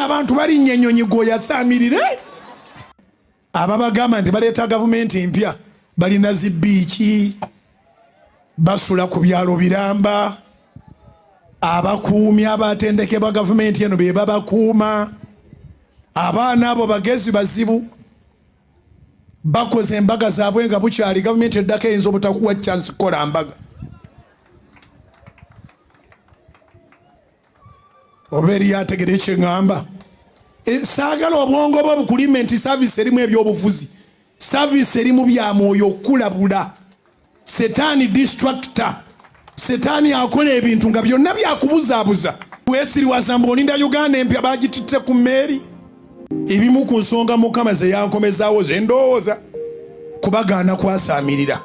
abantu bali nyenyonyi goya samirire ababagamba nti baleeta gavumenti mpya balina zibiiki basula ku byalo biramba abakuumi abatendekebwa gavumenti eno be babakuuma abaana abo bagezi bazibu bakoze embaga zaabwe nga bukyali gavumenti eddako eyinza obutakuwa chance kola mbaga oberi yategere ekyeŋŋamba saagala obwongo bwo bukulimenti service erimu ebyobufuzi service erimu bya mwoyo okulabula setani distractor setani akola ebintu nga byonna byakubuzaabuza weesiriwaza mb'olinda Uganda empya bagititte ku mmeeri ebimu ku nsonga Mukama ze yankomezaawo ze ndowooza kubagaana kwasaamirira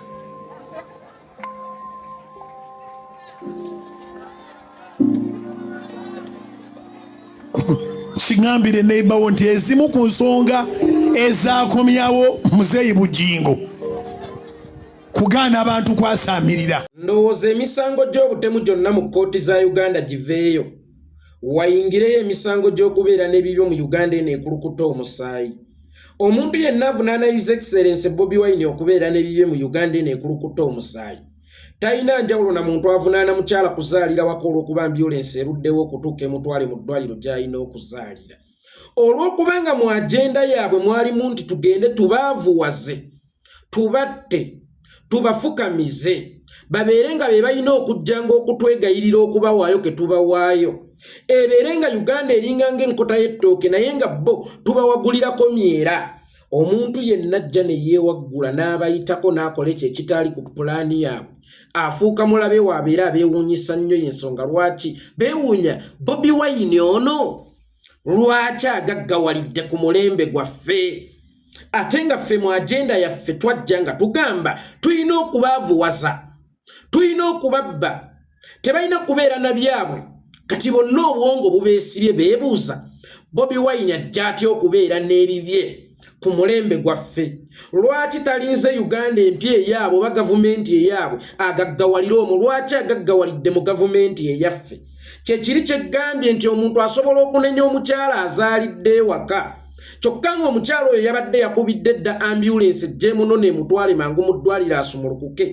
kiŋambire neighborwo nti ezimu ku nsonga ezaakomyawo muzeeyi Bujjingo kugaana abantu kwasaamirira. Ndowooza emisango gy'obutemu gyonna mu kkooti za Uganda giveeyo wayingireyo emisango gy'okubeera n'ebibyo mu Uganda eno ekulukuta omusaayi. Omuntu yenna avunaana His Excellency Bobi Wine okubeera n'ebibyo mu Uganda eno ekulukuta omusaayi talina njawulo na muntu avunaana mukyala kuzaalira waka olw'okuba ambulance eruddewo okutuuka emutwale mu ddwaliro gy'alina okuzaalira olw'okubanga mu agenda yaabwe mwalimu nti tugende tubaavuwaze tubatte tubafukamize babeere nga be balina okujjanga okutwegayirira okubawaayo ke tubawaayo ebeere nga Uganda eringa ng'enkota y'ettooke naye nga bo tubawagulirako myera. Omuntu yenna ajja ne yeewaggula n'abayitako n'akola ekyo ekitaali ku pulaani yaabwe afuuka mulabe waabwe era abeewuunyisa nnyo y'ensonga lwaki beewuunya Bobi Wine ono lwaki agaggawalidde ku mulembe gwaffe ate nga ffe mu agenda yaffe twajja nga tugamba tulina okubaavuwaza tulina okubabba tebalina kubeera na byabwe kati bonna obwongo bubeesibye beebuuza Bobi Wine ajja atya okubeera n'ebibye ku mulembe gwaffe lwaki talinze Uganda empya eyaabwe oba gavumenti eyaabwe agaggawalira omwo lwaki agaggawalidde mu gavumenti eyaffe kyekiri kyeggambye nti omuntu asobola okunenya omukyala azaalidde ewaka kyokka ng'omukyala oyo yabadde yakubidde dda ambulance ejjeemuno n'emutwale mangu mu ddwaliro asumulukuke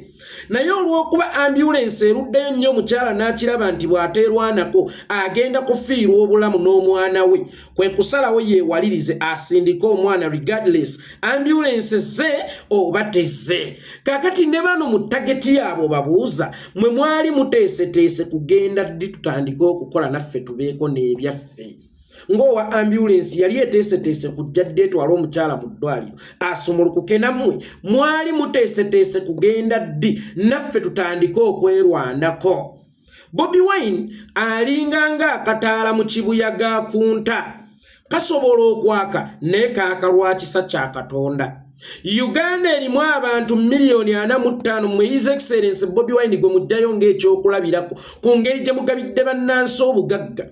naye olw'okuba ambulance eruddeyo nnyo omukyala n'akiraba nti bw'ateerwanako agenda kufiirwa obulamu n'omwana we kwe kusalawo yeewalirize asindike omwana regardless ambulance ze oba tezze. Kaakati ne bano mu tageti yaabo babuuza mwe mwali muteeseteese kugenda ddi tutandike okukola naffe tubeeko n'ebyaffe ng'owa ambulance yali eteeseteese kujja ddi etwala omukyala mu ddwaliro asumulukuke nammwe mwali muteeseteese kugenda ddi naffe tutandike okwerwanako. Bobi Wine alinganga akataala mu kibuyaga kunta kasobola okwaka naye kaaka lwa kisa kya Katonda. Uganda erimu abantu 4.5 mu His Excellency Bobi Wine gwe mujjayo ng'ekyokulabirako ku ngeri gye mugabidde bannansi obugagga.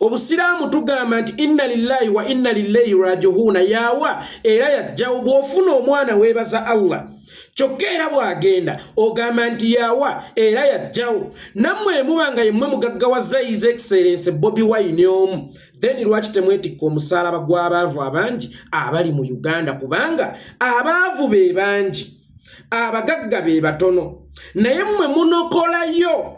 Obusiraamu tugamba nti inna lillahi wa inna ilaihi raji'un yawa era yajjawo bw'ofuna omwana weebaza Allah kyokka era bw'agenda ogamba nti yawa era yajjawo nammwe mubanga yemmwe mugaggawaza His Excellency Bobi Wine omu then lwaki temwetikka omusalaba gw'abaavu abangi abali mu Uganda kubanga abaavu be bangi abagagga be batono naye mmwe munokolayo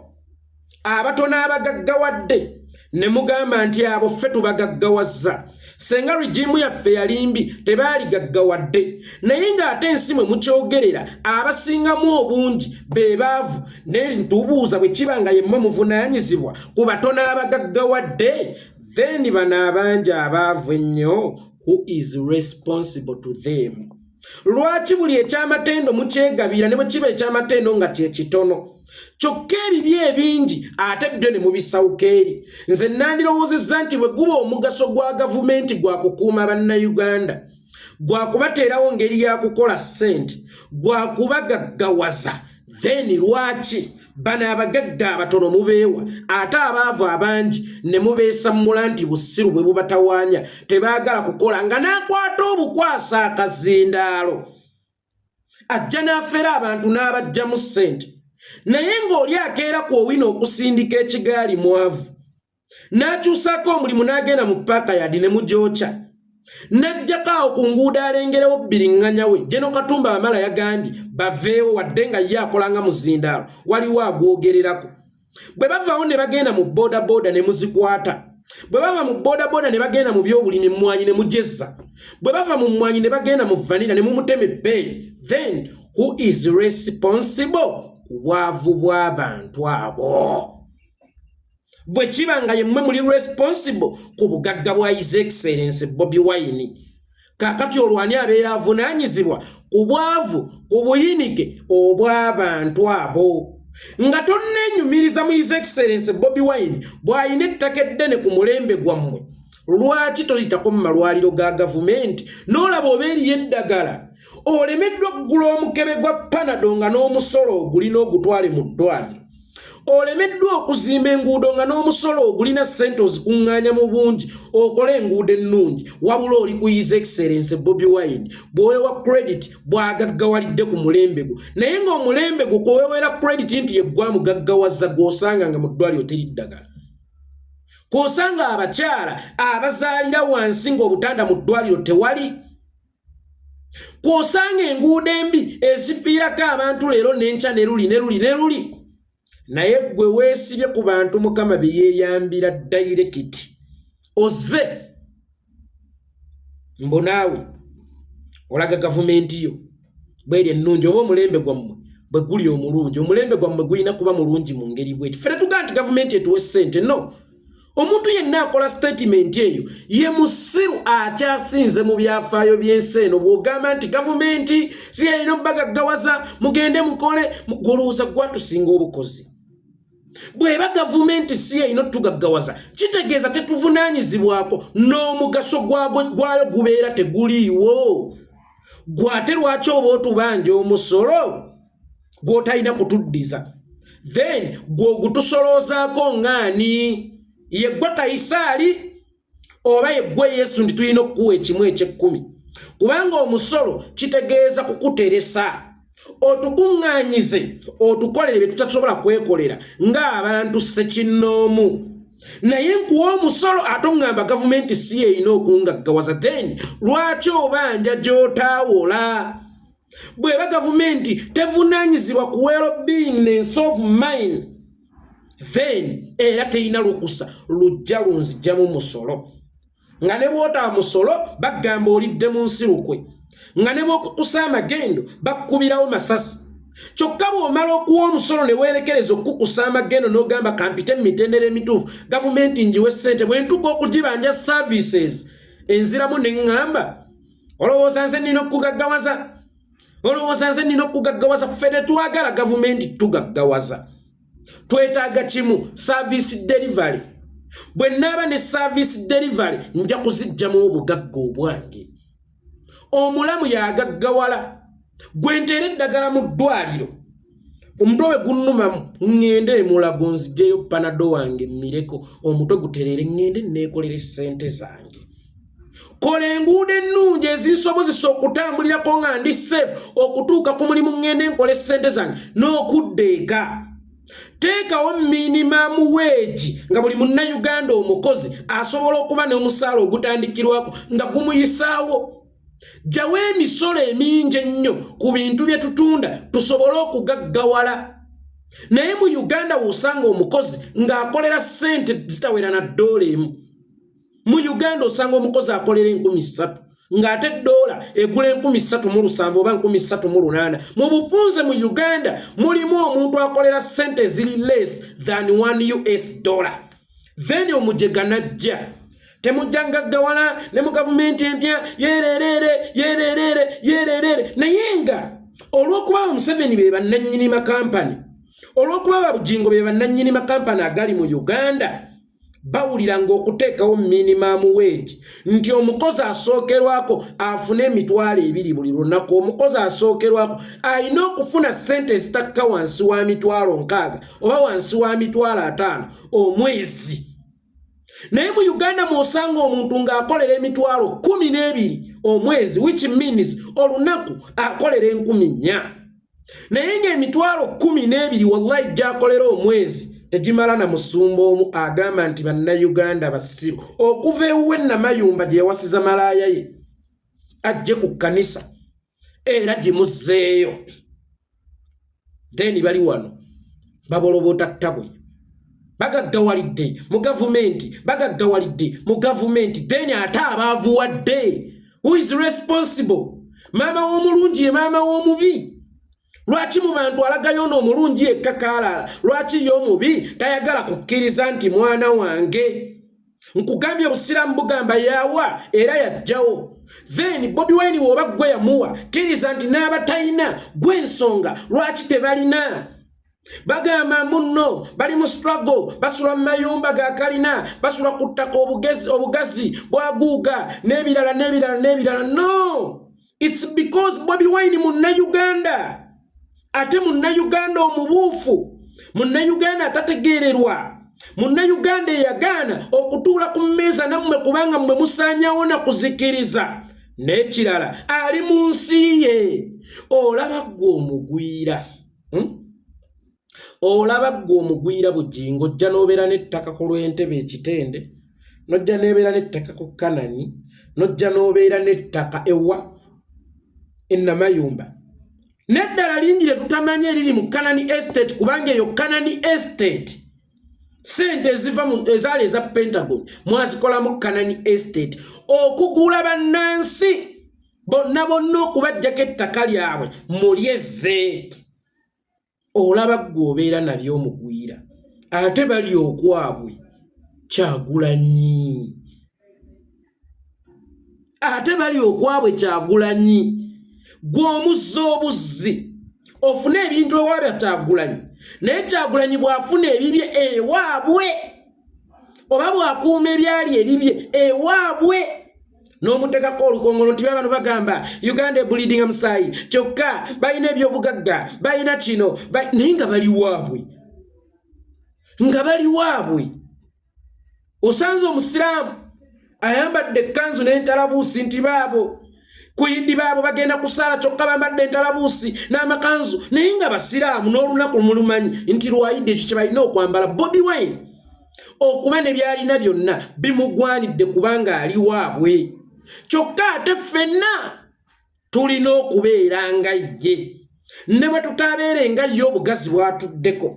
abatono abagaggawadde ne mugamba nti abo ffe tubagaggawaza senga regimu yaffe yalimbi tebaali gaggawadde naye ng'ate ensi mwe mukyogerera abasingamu obungi be baavu ne ntubuuza bwe kiba nga yemmwe muvunaanyizibwa ku batono abagaggawadde then bano abangi abaavu ennyo who is responsible to them. Lwaki buli ekyamatendo mukyegabira ne bwe kiba ekyamatendo nga kye kitono kyokka ebibi ebingi ate byo ne mubisawuka eri. Nze nandirowoozezza nti bwe guba omugaso gwa gavumenti gwa kukuuma bannayuganda gwa kubateerawo ngeri ya kukola ssente gwa kubagaggawaza then lwaki bano abagagga abatono mubeewa ate abaavu abangi ne mubeesammula nti bussiru bwe bubatawaanya tebaagala kukola nga n'akwata obukwasa akazindaalo ajja n'afera abantu n'abajjamu ssente naye ng'oli akeera ku owino okusindika ekigaali mwavu n'akyusako omulimu n'agenda mu paaka yadi ne mugyocha najjako ku nguudo alengerewo bbiriŋŋanya we Jeno Katumba Wamala yagambye baveewo wadde nga ye akolanga muzindaalo waliwo agwogererako bwe bavaawo ne bagenda mu bodaboda ne muzikwata bwe bava mu bodaboda ne bagenda mu byobulimi mmwanyi ne mujezza bwe bava mu mmwanyi ne bagenda mu vanira ne mumutema ebbeeyi then who is responsible ku bwavu bw'abantu abo bwe kiba nga yemmwe muli responsible ku bugagga bwa His Excellency Bobi Wine kakati olwani abeera avunaanyizibwa ku bwavu ku buyinike obw'abantu abo nga tonnenyumiriza mu His Excellency Bobi Wine bw'ayina ettaka eddene ku mulembe gwammwe lwaki toyitako mu malwaliro ga gavumenti n'olaba oba eriyo eddagala olemeddwa okugula omukebe gwa Panado nga n'omusolo ogulina ogutwale mu ddwaliro olemeddwa okuzimba enguudo nga n'omusolo ogulina ssente ozikuŋŋaanya mu bungi okole enguudo ennungi wabula oli ku His Excellency Bobi Wine bw'owewa credit bw'agaggawalidde ku mulembe gwo naye ng'omulembe gwo kw'owewera credit nti yeggwamugaggawaza gw'osanga nga mu ddwaliro teri ddagala kw'osanga abakyala abazaalira wansi ng'obutanda mu ddwaliro tewali kw'osanga enguudo embi ezifiirako abantu leero n'enkya ne luli naye gwe weesibye ku bantu Mukama bye yeeyambira direct oze mbonaawe olaga gavumenti yo bweri ennungi oba omulembe gwammwe bwe guli omulungi omulembe gwammwe gulina kuba mulungi mu ngeri bweti ffe tetugaa nti gavumenti etuwe ssente no omuntu yenna akola statement eyo ye musiru akyasinze mu byafaayo by'ensi eno bw'ogamba nti gavumenti si yalina obbagaggawaza mugende mukole guluusa gwatusinga obukozi bw'eba gavumenti si yalina otugaggawaza kitegeeza tetuvunaanyizibwako n'omugaso gwayo gubeera teguliiwo gwate lwaki oba otubanja omusolo gw'otalina kutuddiza then gw'ogutusoloozaako ng'ani yeggwe Kayisaali oba yeggwe Yesu ndi tulina okukuwa ekimu eky'ekkumi kubanga omusolo kitegeeza kukuteresa otukuŋŋaanyize otukolere bye tutasobola kwekolera ng'abantu ssekinnoomu naye nkuwa omusolo ate oŋŋamba gavumenti si yeyina okungaggawaza then lwaki obanja gy'otaawola bw'eba gavumenti tevunaanyizibwa ku well-being of mind then era teyina lukusa lujja lunzijjamu musolo nga ne bw'otaa musolo bagamba olidde mu nsi lukwe nga ne bw'okukusa amagendo bakkubirawo masasi kyokka bw'omala okuwa omusolo ne weerekereza okukukusa amagendo n'ogamba kampite mu mitendera emituufu gavumenti njiwe ssente bwe ntuuka okugibanja services enziramu ne ŋŋamba olowooza nze nnina okugaggawaza ffe tetwagala gavumenti tugaggawaza twetaaga kimu service delivery bwe nnaaba ne service delivery nja kuzijjamu obugagga obwange omulamu yagaggawala gwe nteera eddagala mu ddwaliro omutwe we gunnumamu ŋŋende emulago nzigyeyo Panado wange mmireko omutwe gutereere ŋŋende neekolera ssente zange kola enguudo ennungi ezinsobozesa okutambulirako nga ndi safe okutuuka ku mulimu ŋŋende nkola ssente zange n'okudda eka teekawo minimum wage nga buli munnayuganda omukozi asobola okuba n'omusaala ogutandikirwako nga gumuyisaawo jjawo emisolo emingi ennyo ku bintu bye tutunda tusobole okugaggawala naye mu Uganda w'osanga omukozi ng'akolera ssente zitawera na ddoola emu mu Uganda osanga omukozi akolera 3,000 ng'ate ddoola egula 3,700 oba 3,800 mu bufunze mu Uganda mulimu omuntu akolera ssente ziri less than $1 then omujega najja temujjangaggawala ne mu gavumenti empya yererere naye nga olw'okuba Museveni be bannannyini makampani olw'okuba Bujjingo be bannannyini makampani agali mu Uganda bawulira ng'okuteekawo minimum wage nti omukozi asookerwako afune $200 buli lunaku omukozi asookerwako alina okufuna ssente ezitakka wansi wa $60,000 oba wansi wa $50,000 omwezi naye mu Uganda mw'osanga omuntu ng'akolera $12,000 omwezi which means olunaku akolera 4,000 naye ng'emitwalo 12 wallahi gy'akolera omwezi tejimala na musumba omu agamba nti bannayuganda basiru okuva ewuwe Namayumba gye yawasiza malaaya ye ajje ku kkanisa era gimuzzeeyo then bali wano babolobota ttabwe bagaggawalidde mu gavumenti then ate abaavuwadde who is responsible maama w'omulungi ye maama w'omubi lwaki mu bantu alagayo n'omulungi ekkakaalala lwaki y'omubi tayagala kukkiriza nti mwana wange nkugambye obusiraamu bugamba yawa era yajjawo then Bobi Wine bw'oba gwe yamuwa kkiriza nti n'abatayina gw'ensonga lwaki tebalina bagamba munno bali mu struggle basula mu mayumba ga kalina basula ku ttaka obugazi bwaguuga n'ebirala no it's because Bobi Wine munnayuganda ate munnayuganda omubuufu munnayuganda atategeererwa munnayuganda eyagaana okutuula ku mmeeza nammwe kubanga mmwe musaanyawo na kuzikiriza n'ekirala ali mu nsi ye olaba ggwe omugwira olaba ggwe omugwira Bujjingo ojja n'obeera n'ettaka ku lw'Entebe ekitende n'ojja n'ebeera n'ettaka ku Kanani n'ojja n'obeera n'ettaka ewa Namayumba n'eddala lingi lye tutamanya eriri mu Kanani Estate kubanga eyo Kanani Estate sente ezaali eza Pentagon mwazikola mu Kanani Estate okugula bannansi bonna okubajjako ettaka lyabwe mulyezze olaba ggwe obeera nabyo omugwira ate bali okwabwe Kyagulanyi gw'omuzza obuzzi ofune ebintu ewaabya Kyagulanyi naye Kyagulanyi bw'afuna ebibye ewaabwe oba bw'akuuma ebyali ebibye ewaabwe n'omutekako olukongolo nti bano bagamba Uganda ebulidinga musaayi kyokka balina ebyobugagga balina kino naye nga bali waabwe osanze omusiraamu ayambadde ekkanzu n'entalabuusi nti baabo kuyidi baabo bagenda kusaala kyokka bambadde entalabuusi n'amakanzu naye nga basiraamu n'olunaku mulumanyi nti lwayidde ekyo kye balina okwambala Bobi Wine okuba ne byalina byonna bimugwanidde kubanga ali waabwe kyokka ate ffenna tulina okubeera nga ye ne bwe tutaabeere nga ye obugazi bwatuddeko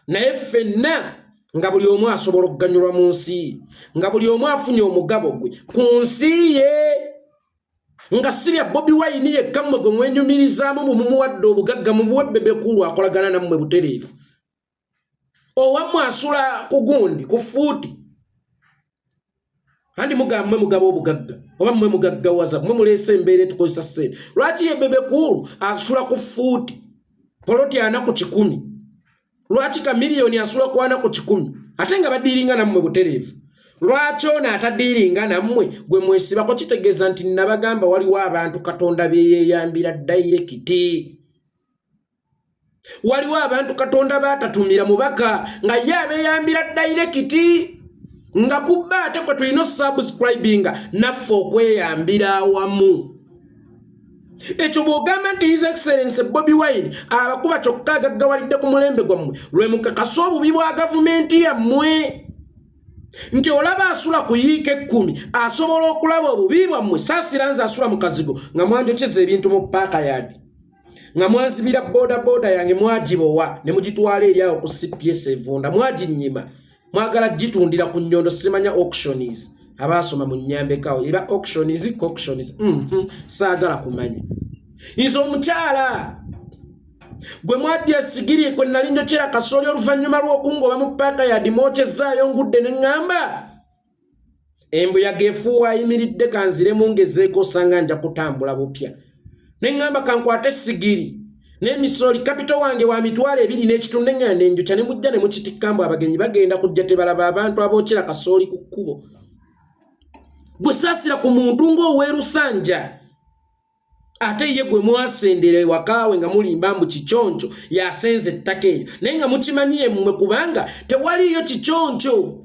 naye ffenna nga buli omu asobola okuganyulwa mu nsi nga buli omu afunye omugabo gwe ku nsi ye nga sirya Bobi Wine yekka mmwe gwe mwenyumirizaamu mumuwadde obugagga mubuwe Bebekulu akolagana nammwe butereevu owammwe asula ku gundi ku fuuti andi mugamba mugabo obugagga oba mmwe mugaggawaza mmwe muleese embeera etukozesa ssente lwaki ye Bebekulu asula ku fuuti poloti ana ku 100 lwaki Kamiliyoni asula ku ana ku 100 ate nga badiiringa nammwe butereevu lwaki ono atadiiringa nammwe gwe mwesibako kitegeeza nti nabagamba waliwo abantu Katonda beeyambira dayirekiti waliwo abantu Katonda batatumira mubaka nga ye abeeyambira dayirekiti nga kubba ate kwe tulina subscribinga naffe okweyambira awamu ekyo bw'ogamba nti His Excellency Bobi Wine abakuba kyokka agaggawalidde ku mulembe gwammwe lwe mukakasa obubi bwa gavumenti yammwe nti olaba asula ku yiika 10 asobola okulaba obubi bwammwe saasiranze asula mu kazigo nga mwanjokyeza ebintu mu paaka yadi nga mwanzibira boda yange mwagibowa ne mugitwala eri awo ku CPS Evunda mwaginnyima mwagala gitundira ku nnyondo simanya auctionees abasoma mu nnyambekawo era auctionees saagala kumanya nze omukyala gwe mwadya sigiri kwe nali njokyera kasooli oluvannyuma lw'okungoba mu paaka yadi mwokyezaayo ngudde ne ŋŋamba embuyaga efuuwa ayimiridde kanziremu ngezeeko osanga nja kutambula bupya ne ŋŋamba kankwate sigiri n'emisooli kapito wange wa mitwalo 2 n'ekitundu eŋŋanda enjokya ne mujja ne mukitikkambu abagenyi bagenda kujja tebalaba abantu abookera kasooli ku kkubo bwe saasira ku muntu ng'oweerusanja ate ye gwe mwasendera ewakaawe nga mulimba mbu kikyonco yasenze ettaka eryo naye nga mukimanyiye mmwe kubanga tewaliyo kikyonco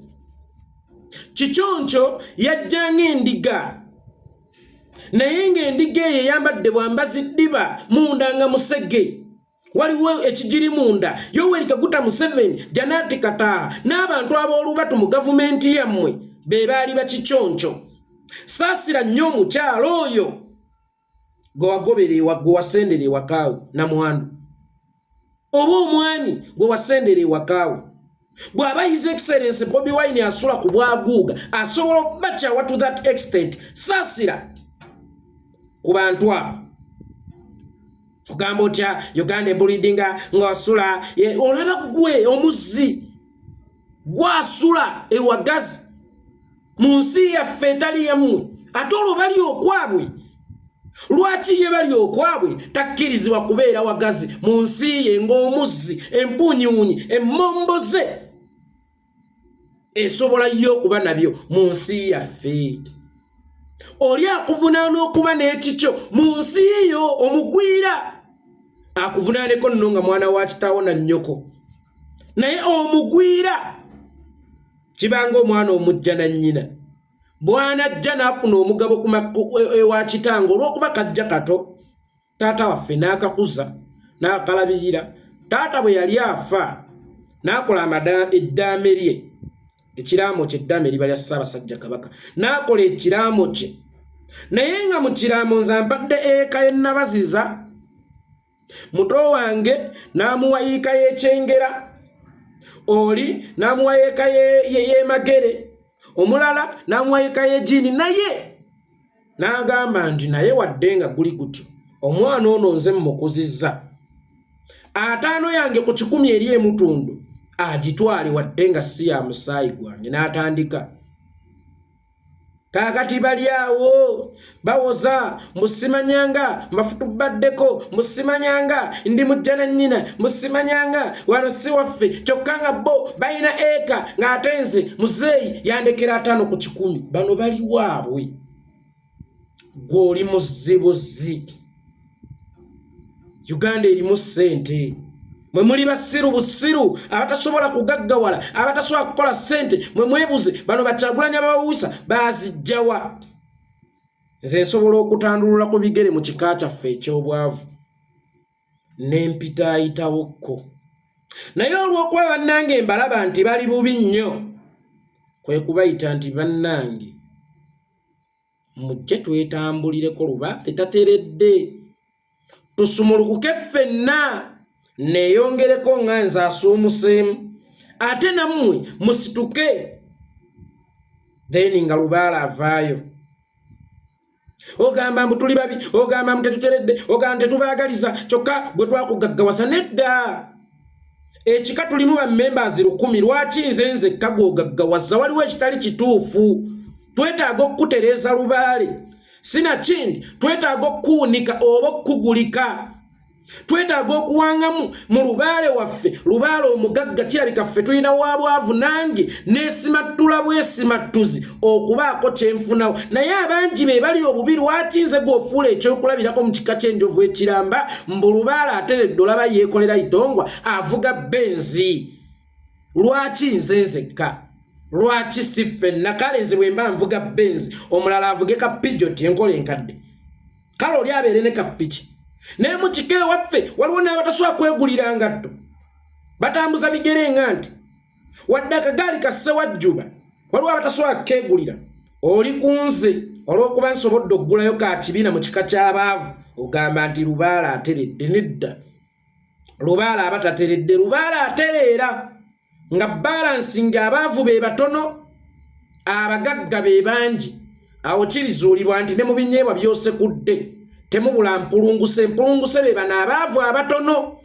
yajjanga endiga naye ng'endiga eyo eyambadde bwambazi ddiba munda nga musege waliwo ekigiri munda Yoweri Kaguta Museveni Janati Kataha n'abantu ab'olubatu mu gavumenti yammwe be baali bakikyonco saasira nnyo omukyalo oyo gwe wagoberera gwe wasendera ewakaawe na mwandu oba omwami gwe wasendera ewakaawe bw'aba His Excellency Bobi Wine asula ku bwaguuga asobola okubakyawa to that extent saasira ku bantu abo kugamba otya Uganda bulidinga ng'asula olaba gwe omuzzi gwasula ewagazi mu nsi yaffe etali yammwe ate olwo bali okwabwe lwaki ye bali okwabwe takkirizibwa kubeera wagazi mu nsi ye ng'omuzzi empunyunyi emmomboze esobola yo okuba nabyo mu nsi yaffe oli akuvunaana okuba n'ekikyo mu nsi yo omugwira akuvunaaneko nno nga mwana wa kitaawo na nnyoko naye omugwira kibanga omwana omujja na nnyina bw'anajja n'afuna omugabo ewa kitange olw'okuba kajja kato taata waffe n'akakuza n'akalabirira taata bwe yali afa n'akola eddaame lye ekiraamo kye eddaame liba lya Ssaabasajja Kabaka n'akola ekiraamo kye naye nga mu kiraamo nze mpadde eka ye Nabaziza muto wange n'amuwa eka y'Ekyengera oli n'amuwa eka ye Magere omulala n'amuwa eka y'Egiini naye n'agamba nti naye wadde nga guli gutyo omwana ono nze mmukuzizza 5 yange ku 10 eri emutundu agitwale wadde nga si ya musaayi gwange n'atandika kakati bali awo bawoza musimanyanga mafutubaddeko musimanyanga ndi mujja na nnyina musimanyanga wano si waffe kyokka nga bo balina eka ng'ate nze muzeeyi yandekera 5 ku 10 bano bali waabwe gw'oli muzibuzi Uganda erimu ssente mwe muli basiru busiru abatasobola kugaggawala abatasobola kukola ssente mwe mwebuze bano Bakyagulanya babawusa bazijjawa nze nsobola okutandulula ku bigere mu kika kyaffe eky'obwavu n'empita ayitawokko naye olw'okuba bannange mbalaba nti bali bubi nnyo kwe kubayita nti bannange mujje twetambulireko lubaale tateredde tusumulukuke ffenna neeyongereko nga nze asuumuseemu ate nammwe musituke then nga lubaala avaayo ogamba mbu tuli babi ogamba mbu tetuteredde ogamba tetubaagaliza kyokka gwe twakugaggawasa nedda ekika tulimu bammembers 10 lwaki nze nzekka gw'ogaggawasa waliwo ekitali kituufu twetaaga okukutereeza lubaale sinakindi twetaaga okuwunika oba okugulika twetaaga okuwangamu mu lubaale waffe lubaale omugagga kirabika ffe tulina wabwavu nange neesimattula bwesimattuzi okubaako kyenfunawo naye abangi be bali obubi lwaki nze gw'ofuula ekyokulabirako mu kika ky'enjovu ekiramba mbu lubaale ateredde olaba yeekolera itongwa avuga benzi lwaki nze nzekka lwaki si ffenna kale nze bwe mba nvuga benzi omulala avuge kapijoti enkola enkadde kale oli abeere ne kapiki naye mu kika ewaffe waliwo n'abatasobola kwegulira ngatto batambuza bigere nga nti wadde akagaali kasse wajjuba waliwo abatasobola keegulira oli ku nze olw'okuba nsobodde okugulayo ka kibiina mu kika ky'abaavu ogamba nti lubaala ateredde nedda lubaala abatateredde lubaala atereera nga balansinga abaavu be batono abagagga be bangi awo kirizuulibwa nti ne mu binyeebwa by'osekudde temubula mpulunguse be bano abaavu abatono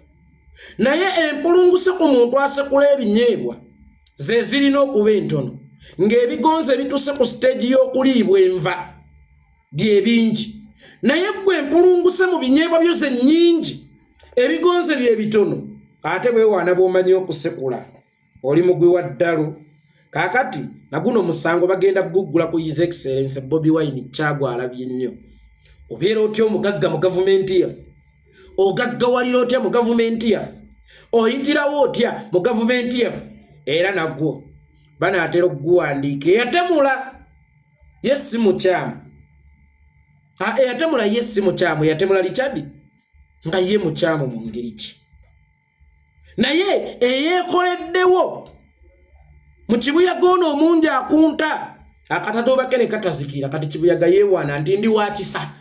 naye empulunguse ku muntu asekula ebinyeebwa ze zirina okuba entono ng'ebigonze bituse ku siteegi y'okuliibwa enva bye bingi naye gwe empulunguse mu binyeebwa byo ze nnyingi ebigonze bye bitono ate bwewaana bw'omanyi okusekula oli mugwi wa ddalu kaakati naguno musango bagenda kuguggula ku His Excellency Bobi Wine Kyagwa alabye nnyo obeera otya omugagga mu gavumenti yaffe ogaggawalira otya mu gavumenti yaffe oyitirawo otya mu gavumenti yaffe era nagwo banaatera okuguwandiika eyatemula ye si mukyamu eyatemula ye si mukyamu eyatemula Richard nga ye mukyamu mu ngeri ki naye eyekoleddewo mu kibuyaga ono omungi akunta akatadobake ne katazikira kati kibuyaga yeewaana nti ndi wakisa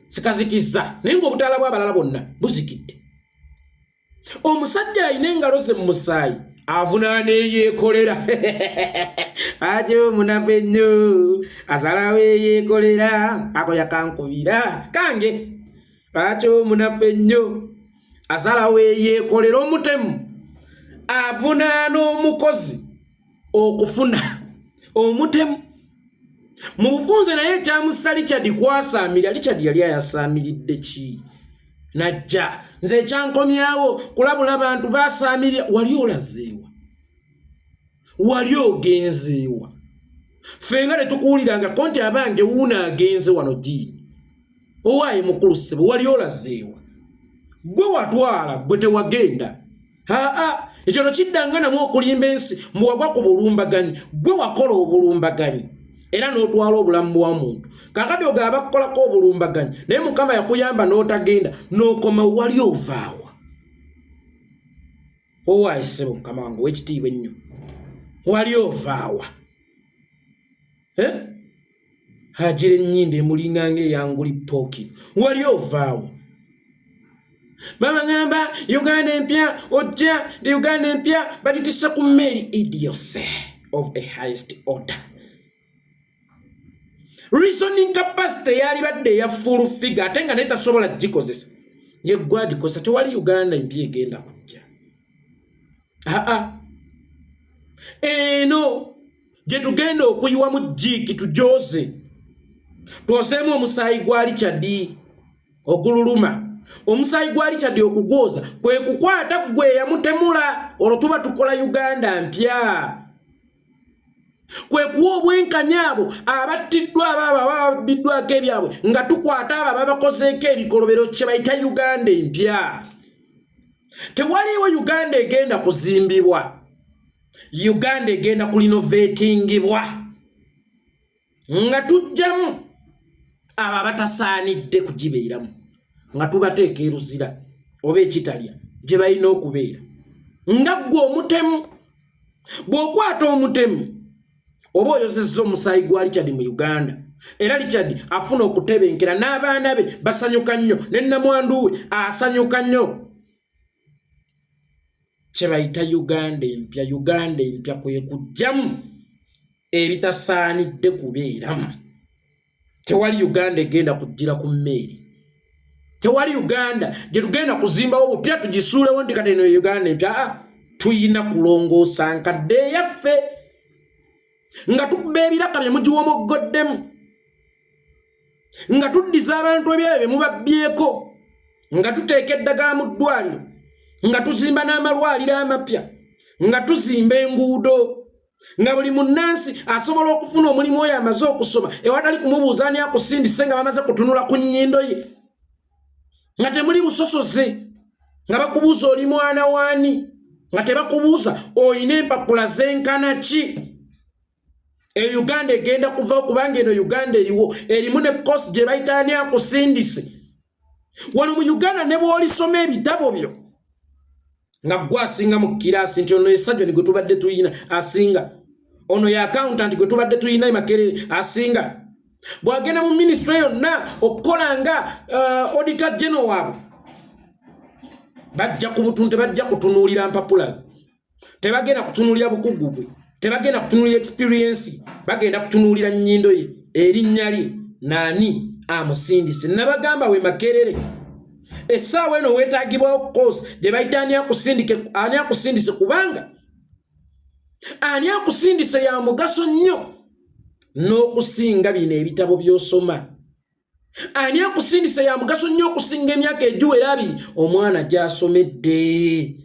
sikazikiza naye ng'obutaala bw'abalala bonna buzikidde. Omusajja alina engalo ze mu musaayi avunaana eyeekolera aje omunafu ennyo asalawo eyeekolera ako yakankubira kange lwaki omunafu ennyo asalawo eyeekolera omutemu avunaana omukozi okufuna omutemu mu bufunze naye ekyamussa Richard kwasaamira Richard yali ayasaamiridde ki najja nze ekyankomyawo kulabula abantu basaamirira wali olazeewa wali ogenzeewa fenga ne tukuwuliranga konti abange wuuna agenze wano ddiini owaaye mukulu ssebo wali olazeewa gwe watwala gwe tewagenda ekyo kiddanga namwe okulimba ensi mbuwagwa ku bulumbaganyi gwe wakola obulumbaganyi era n'otwala obulamu bwa muntu kakati ogaba kukolako obulumbaganyi naye Mukama yakuyamba n'otagenda n'okoma wali ovaawa owaaye ssebo Mukama wange w'ekitiibwa ennyo wali ovaawa hajira ennyindi emulinganga eyanguli pooki wali ovaawa mama ngamba Uganda empya ojja ndi Uganda empya bagitisa ku mmeri idiose of a highest order. Reasoning capacity yali badde ya full figure atenga neta sobola gikozesa ye gwadi kosa tewali Uganda empya egenda kujja eno je tugenda okuyiwa mu jiki tujoze twosemu omusaayi gwa Richard ogululuma omusaayi gwa Richard okugoza kwe kukwata gwe yamutemula olutuba tukola Uganda mpya kwe kuwa obwenkanyabo abattiddwa ababiddwako ebyabwe nga tukwata abo ababakozeeko ebikolobero kye bayita Uganda empya. Tewaliwo Uganda egenda kuzimbibwa, Uganda egenda kulinovatingibwa nga tujjamu abo abatasaanidde kugibeeramu nga tubateeka eruzira oba ekitalya gye balina okubeera nga ggwe omutemu bw'okwata omutemu oba oyozezza omusaayi gwa Richard mu Uganda era Richard afuna okutebenkera n'abaana be basanyuka nnyo ne nnamwandu we asanyuka nnyo kye bayita Uganda empya kwe kujjamu ebitasaanidde kubeeramu. Tewali Uganda egenda kujjira ku mmeeri, tewali Uganda gye tugenda kuzimbawo obupya tugisuulewo ndi kati eno Uganda empya tuyina kulongoosa nkadde yaffe nga tukuba ebiraka bye mugiwomoggoddemu nga tuddiza abantu ebyayo bye mubabbyeko nga tuteeka eddagala mu ddwaliro nga tuzimba n'amalwaliro amapya nga tuzimba enguudo nga buli munnansi asobola okufuna omulimu oyo amaze okusoma ewatali kumubuuza ani akusindise nga bamaze kutunula ku nnyindo ye nga temuli busosoze nga bakubuuza oli mwana waani nga tebakubuuza oyina empapula zenkana ki. Uganda egenda kuva kubanga eno Uganda erimu ne kosi gye bayita ani akusindise. Wano mu Uganda ne bw'olisoma ebitabo byo nga gwe asinga mu kiraasi nti ono esajja ni gwe tubadde tuyina asinga, ono ya accountant gwe tubadde tuyina Makerere asinga, bw'agenda mu ministry yonna okukola nga auditor general waabwe bajja ku butundu tebajja kutunuulira mpapula, tebagenda kutunuulira bukugu bwe, tebagenda kutunuulira experience, bagenda kutunuulira nnyindo ye erinnya lye naani amusindise. Nabagamba we Makerere essaawa eno weetaagibwawo course gye bayita ani akusindise kubanga ani akusindise ya mugaso nnyo n'okusinga bino ebitabo by'osoma. Ani akusindise ya mugaso nnyo okusinga emyaka egiwera abiri omwana gy'asomedde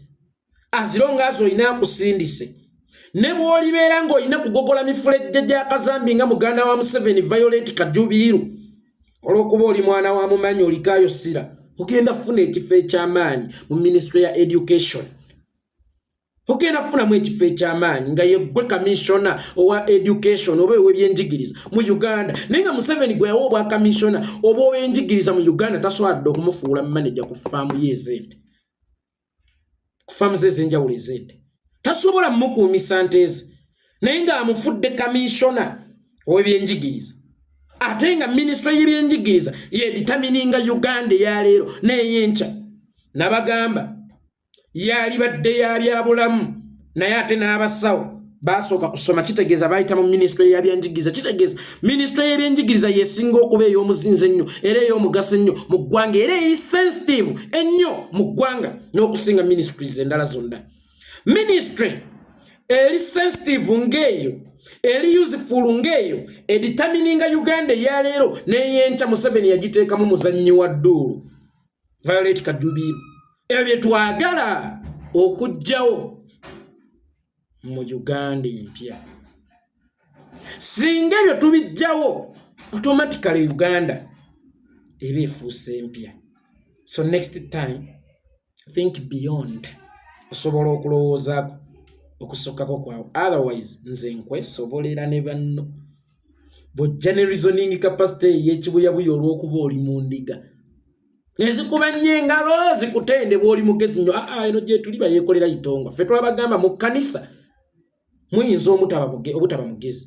azironga azo oyina akusindise. Ne bw'olibeera ng'olina kugogola mifulejje gya Kazambi nga muganda wa Museveni Violet Kajubiru olw'okuba oli mwana wa mumanyi olikaayo sira ogenda funa ekifo eky'amaanyi mu ministry ya education, ogenda funamu ekifo eky'amaanyi nga ye gwe commissioner owa education oba ow'ebyenjigiriza mu Uganda. Naye nga Museveni gwe yawa obwa commissioner oba ow'enjigiriza mu Uganda tasobola okumufuula manager ku faamu y'ezente. kufamu ze zenjawulo ez'ente tasobola mukuumisa nte ze naye ng'amufudde kamisona ow'ebyenjigiriza ate nga minisitule y'ebyenjigiriza yeditamininga Uganda eya leero n'ey'enkya nabagamba yali badde ya byabulamu naye ate n'abasawo basooka kusoma kitegeeza bayita mu minisitule y'ebyenjigiriza kitegeeza minisitule y'ebyenjigiriza yesinga okuba ey'omuzinze ennyo era ey'omugaso ennyo mu ggwanga era eri sensitive ennyo mu ggwanga n'okusinga ministries endala zonna ministry eri sensitive ng'eyo eri useful ng'eyo editamininga Uganda eya leero n'ey'enkya Museveni yagiteekamu muzannyi wa dduulu Violet Kajubiru ebyo bye twagala okuggyawo mu Uganda empya singa ebyo tubijjawo automatically Uganda eba efuuse empya so next time think beyond osobola okulowoozaako okusokkako kwawe otherwise nze nkwesobolera ne banno bw'ojja ne reasoning capacity y'ekibuyabuya olw'okuba oli mu ndiga ezikuba nnyo engalo zikutende bw'oli mugezi nnyo eno gye tuli bayeekolera yitonga ffe twabagamba mu kkanisa muyinza obutaba mugezi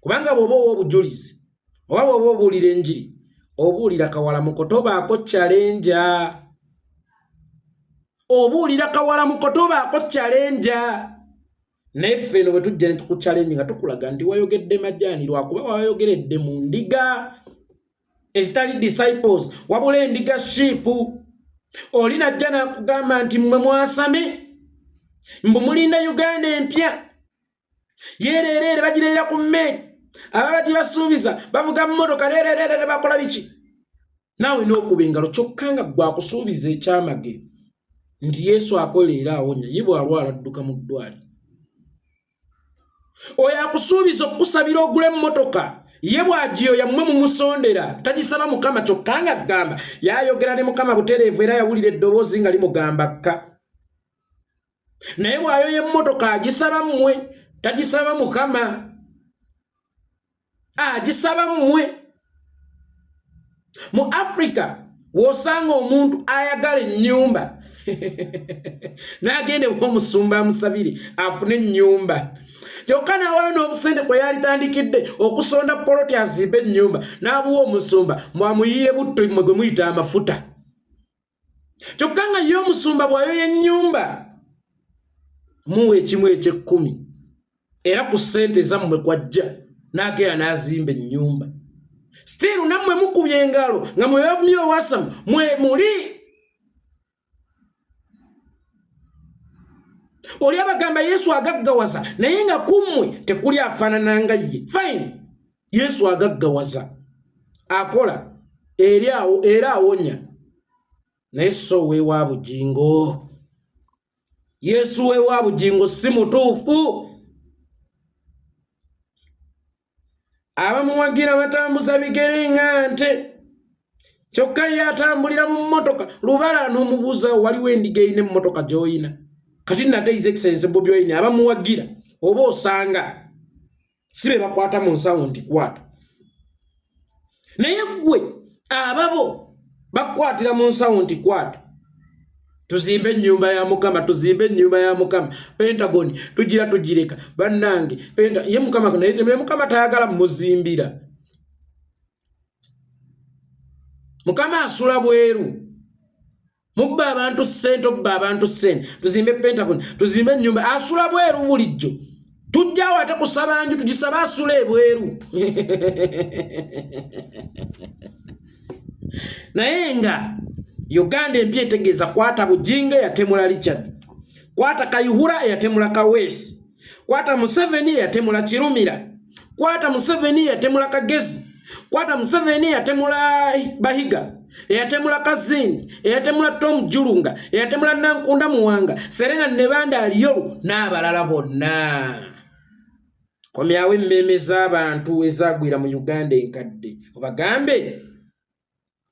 kubanga bw'oba obujulizi oba bw'oba obuwulira enjiri obuwulira kawala muko tobaako challenge obuwulira kawala muko tobaako challenge naye ffe eno bwe tujja ne tukuchallenge nga tukulaga nti wayogedde majaani lwakuba wayogeredde mu ndiga ezitali disciples wabula endiga sheep oli najja n'akugamba nti mmwe mwasame mbu mulinda Uganda empya yereerere bagireera ku mmeri ababati basuubiza bavuga mu mmotoka leerere bakola biki naawe n'okuba engalo kyokka nga gwakusuubiza ekyamage nti Yesu akoleera awonya ye bw'alwala adduka mu ddwaliro oyo akusuubiza okukusabira ogule emmotoka ye bw'agiyoya mmwe mumusondera tagisaba Mukama kyokka nga agamba yayogera ne Mukama butereevu era yawulira eddoboozi nga limugamba kka naye bw'ayoya emmotoka agisaba mmwe tagisaba Mukama agisaba mmwe mu Africa wosanga omuntu ayagala ennyumba n'agende w'omusumba amusabire afune ennyumba kyokka naawayo n'obusente kwe yalitandikidde okusonda poloti azimbe ennyumba n'abuwa omusumba mwamuyire butto mwe gwe muyita amafuta kyokka nga ye omusumba bw'ayoya ennyumba muwa ekimu eky'ekkumi era ku ssente zammwe kwajja n'agenda n'azimba ennyumba still nammwe mukubye engalo nga mwe bavumye owasamu mwe muli oli abagamba Yesu agaggawaza naye nga kummwe tekuli afaanana nga ye fine Yesu agaggawaza akola era awonya naye so weewa Bujjingo Yesu weewa Bujjingo si mutuufu abamuwagira batambuza bigere nga nte kyokka ye atambulira mu mmotoka lubala n'omubuuza waliwo endiga erina emmotoka gy'oyina kati nate His Excellency Bobi Wine abamuwagira oba osanga si be bakwata mu nsawo nti kwata naye gwe ababo bakwatira mu nsawo nti kwata tuzimbe ennyumba ya Mukama tuzimbe ennyumba ya Mukama Pentagon tugireka bannange ye Mukama naye Mukama tayagala muzimbira Mukama asula bweru mubba abantu ssente obba abantu ssente tuzimbe Pentagon tuzimbe ennyumba asula bweru bulijjo tujjawo ate kusaba nju tugisaba asula ebweru naye nga Uganda empya etegeeza kwata Bujjingo yatemula Richard kwata Kayihura yatemula Kaweesi kwata Museveni yatemula Kirumira kwata Museveni yatemula Kagezi kwata Museveni yatemula Bahiga yatemula Kazini yatemula Tom Julunga yatemula Nankunda Muwanga Serena Nebanda aliyo n'abalala bonna komyawo emmeme z'abantu ezagwira mu Uganda enkadde obagambe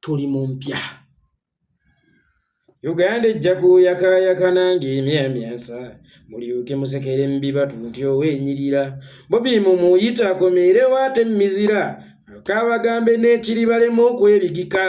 tuli mu mpya Uganda ejja kuyakayaka nange emyamyasa mulyoke musekere embibatu nti oweenyirira Bobi mumuyita akomeerewo ate mmizira akabagambe n'ekiri balemu okwebigika